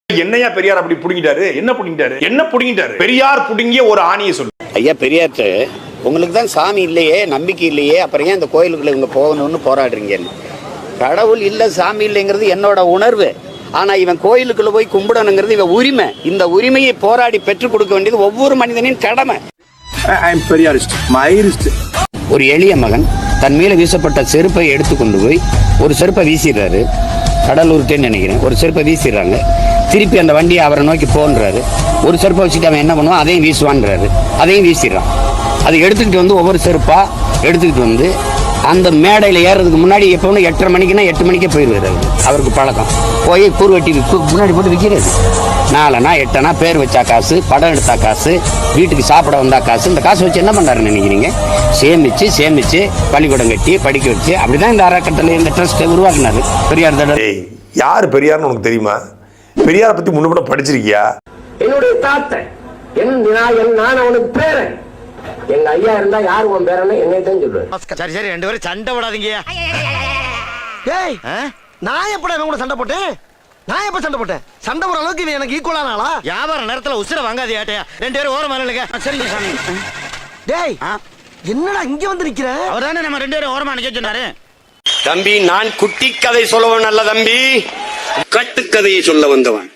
என்னையா பெரியார் அப்படி புடுங்கிட்டாரு? என்ன புடுங்கிட்டாரு? பெரியார் புடுங்கிய ஒரு ஆணியை சொல்லு ஐயா. பெரியார்ட்ட உங்களுக்கு தான் சாமி இல்லையே, நம்பிக்கை இல்லையே, அப்புறம் ஏன் இந்த கோயிலுக்குள்ள இவங்க போகணும்னு போராடுறீங்கன்னு. கடவுள் இல்லை, சாமி இல்லைங்கிறது என்னோட உணர்வு. ஆனா இவன் கோயிலுக்குள்ள போய் கும்பிடணுங்கிறது இவன் உரிமை. இந்த உரிமையை போராடி பெற்றுக் கொடுக்க வேண்டியது ஒவ்வொரு மனிதனின் கடமை. ஒரு எளிய மகன் தன் மேல வீசப்பட்ட செருப்பை எடுத்துக்கொண்டு போய் ஒரு செருப்பை வீசிடுறாரு. கடலூர்ட்டேன்னு நினைக்கிறேன். ஒரு செருப்பை வீசிடுறாங்க. திருப்பி அந்த வண்டியை அவரை நோக்கி போன்றாரு. ஒரு செருப்பை வச்சுட்டு அவன் என்ன பண்ணுவான், அதையும் வீசுவான்றாரு. அதையும் வீசிடுறான். அதை எடுத்துக்கிட்டு வந்து ஒவ்வொரு செருப்பா எடுத்துக்கிட்டு வந்து அந்த மேடையில் ஏறதுக்கு முன்னாடி எப்போ 8:30 மணிக்குன்னா 8 மணிக்கே போயிடுவார். அவருக்கு பழக்கம். போய் கூறுவட்டி முன்னாடி போட்டு விற்கிறது. 4 8 பேர் வச்சா காசு, படம் எடுத்தா காசு, வீட்டுக்கு சாப்பிட வந்தா காசு. இந்த காசு வச்சு என்ன பண்ணாருன்னு நினைக்கிறீங்க? சேமிச்சு பள்ளிக்கூடம் கட்டி படிக்க வச்சு அப்படிதான் இந்த அறக்கட்டளை, இந்த ட்ரஸ்ட்டை உருவாக்குனாரு பெரியார். யாரு பெரியார்னு உனக்கு தெரியுமா? பெரியாரை பத்தி முன்ன படிச்சிருக்கியா? என்னுடைய தாத்தன் நான் அவனுக்கு பேரன். எங்க ஐயா இருந்தா யாரு உன் பேரன்னு என்னை தான் சொல்லுவேன். சரி 2 பேரும் சண்டை போடாதீங்க. ஏய், நான் எப்படா இவன் கூட சண்டை போட்டேன்? நான் எப்ப சண்டை போட்டேன்? சண்டை போற அளவுக்கு இவன் எனக்கு ஈக்குவலான ஆளா? வியாபார நேரத்துல உசுர வாங்காதே ஆட்டையா. 2 பேரும் ஓரமா நில்லுங்க. சரிங்க சாமி. டேய், என்னடா இங்க வந்து நிக்கிற? அவர்தானே நம்ம 2 பேரும் ஓரமா நிக்க சொன்னாரு. தம்பி, நான் குட்டி கதை சொல்லவன் அல்ல தம்பி, கட்டுக்கதையை சொல்ல வந்தவன்.